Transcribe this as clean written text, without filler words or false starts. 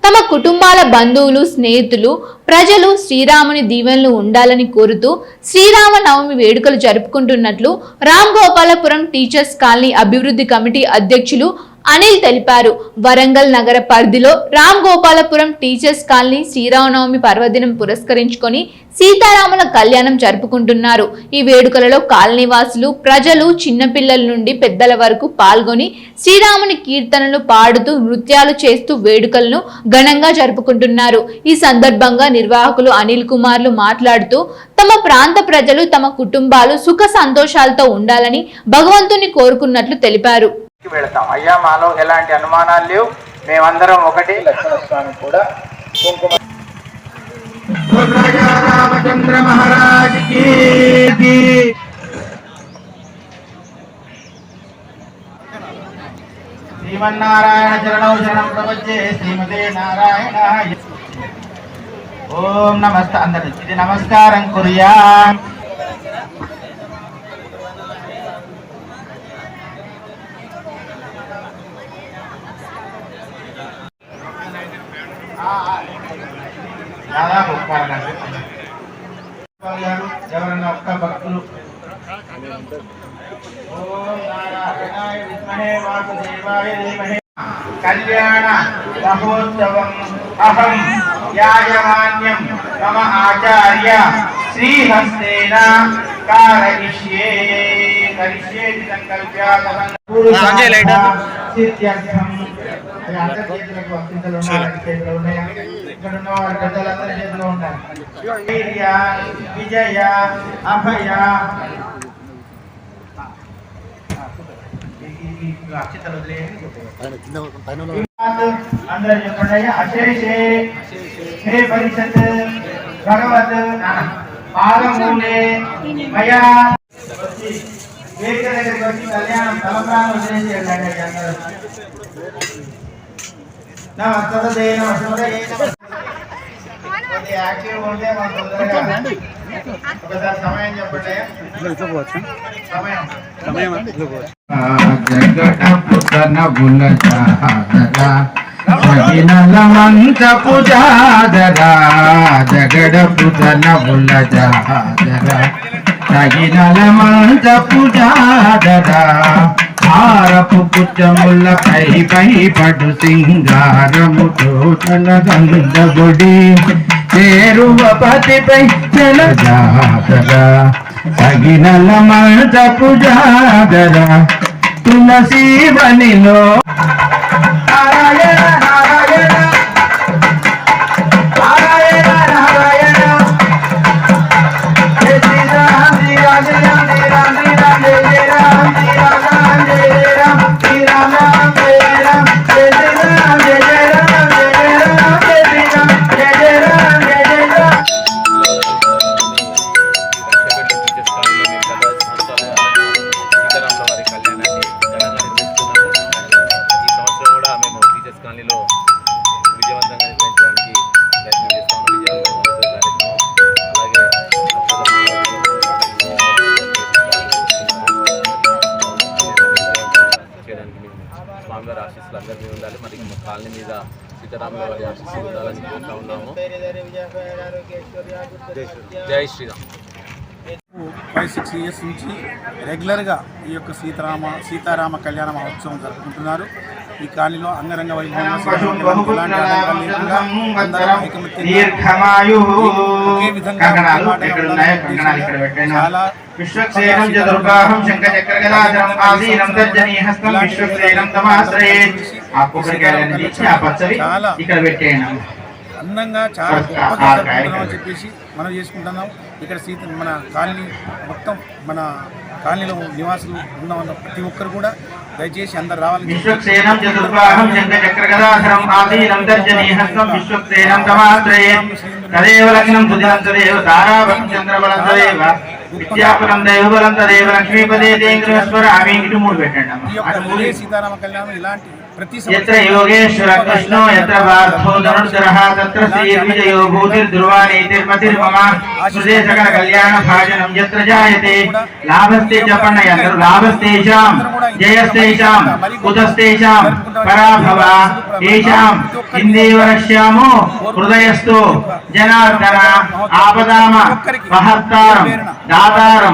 తమ కుటుంబాల బంధువులు స్నేహితులు ప్రజలు శ్రీరాముని దీవెనలు ఉండాలని కోరుతూ శ్రీరామనవమి వేడుకలు జరుపుకుంటున్నట్లు రామ్ గోపాలపురం టీచర్స్ కాలనీ అభివృద్ధి కమిటీ అధ్యక్షులు అనిల్ తెలిపారు. వరంగల్ నగర పరిధిలో రామ్ గోపాలపురం టీచర్స్ కాలనీ శ్రీరామనవమి పర్వదినం పురస్కరించుకొని సీతారాముల కళ్యాణం జరుపుకుంటున్నారు. ఈ వేడుకలలో కాలనీవాసులు ప్రజలు చిన్నపిల్లల నుండి పెద్దల వరకు పాల్గొని శ్రీరాముని కీర్తనలు పాడుతూ నృత్యాలు చేస్తూ వేడుకలను ఘనంగా జరుపుకుంటున్నారు. ఈ సందర్భంగా నిర్వాహకులు అనిల్ కుమార్లు మాట్లాడుతూ తమ ప్రాంత ప్రజలు తమ కుటుంబాలు సుఖ సంతోషాలతో ఉండాలని భగవంతుని కోరుకున్నట్లు తెలిపారు. వెళ్తాం అయ్యా, మాలో ఎలాంటి అనుమానాలు లేవు, మేమందరం ఒకటి. లక్ష్మణ స్వామి కూడా కుంకుమ రామచంద్ర మహారాజ్ కి శ్రీమన్నారాయణ చరణౌ శరణం ప్రపంచే శ్రీమతే నారాయణాయ. ఓం నమస్తే. అందరికి ఇది నమస్కారం కుర్యా. ఎవరన్నా ఒక్క భక్తులు కళ్యాణ మహోత్సవం అహం యాజమాన్యం మమ ఆచార్య శ్రీహస్తేన కారయిష్యే కరిష్యేతి సంకల్ప్య సిద్ధ్యర్థం. విజయ అభయ అందరూ చెప్పండి. అశేషే హే పరిషత్ భగవత్ పాదమూలే మయా వేదిక దగ్గరికి వచ్చి కళ్యాణం తలంబ్రాలు వదిలేసి వెళ్ళండి. అందరూ నమస్తే నమస్తే. యాక్టివ్ ఉంటే మన తొందరగా ఒకసారి సమయం చెప్పండి. మంచపు జాదరా జగడపు తనబుల జాదరా తగినల మంచపు జాదరా హారపు పుచ్చముల పై పై పడు సింగారముతో తన గంధబొడి చేరువ పతిపై చెల జాతర తగినల మంచపు జాగర తులసి వనిలో నారాయణ నారాయణ నారాయణ నారాయణ జయ శ్రీరామ్ శ్రీరామ్ శ్రీరామ్ శ్రీరామ్ శ్రీరామ్ జయ రామ్ శ్రీరామ్ జయ రామ్ శ్రీరామ్ రామ్ జయ రామ్ జయ శ్రీరామ్ జయ రామ్ జయ రామ్ జయ శ్రీరామ్ జయ రామ్ జయ రామ్. కాలనీలో విజయవంతంగా నిర్వహించడానికి ప్రయత్నం చేస్తాము. అలాగే చేయడానికి మేము స్వామివారి ఆశీస్సులు అందరికీ ఉండాలి. మరి కాలనీ మీద సీతారాముల వారి ఆశీస్సులు ఉండాలని కోరుతూ ఉన్నాము. జై శ్రీరామ్. 5-6 years నుంచి రెగ్యులర్గా ఈ యొక్క సీతారామ కళ్యాణ మహోత్సవం జరుపుకుంటున్నారు. ఈ కాలనీలో అంగరంగ వైభవంగా అందంగా చాలా గొప్పగా జరుపుకుంటున్నామని చెప్పేసి మనం చేసుకుంటున్నాం. ఇక్కడ మన కాలనీ మొత్తం మన కాలనీలో నివాసులు ఉన్న ప్రతి ఒక్కరు కూడా దయచేసి అందరు రావాలని సీతారామ కళ్యాణం ఇలాంటి ప్రతి यत्र योगेश्वर कृष्णो यत्र पार्थो धनुर्धरः तत्र श्रीर्विजयो भूतिर्ध्रुवानीतिर्मतिर्मम सुदे सकल कल्याण भाजनं यत्र जायते लाभस्ते च पण्णयन्तु लाभस्तेषां जयस्तेषां कुतस्तेषां पराभव येषां इंदेवरश्यामो हृदयस्थो जनार्दन आपदाम महत्तारं दातारं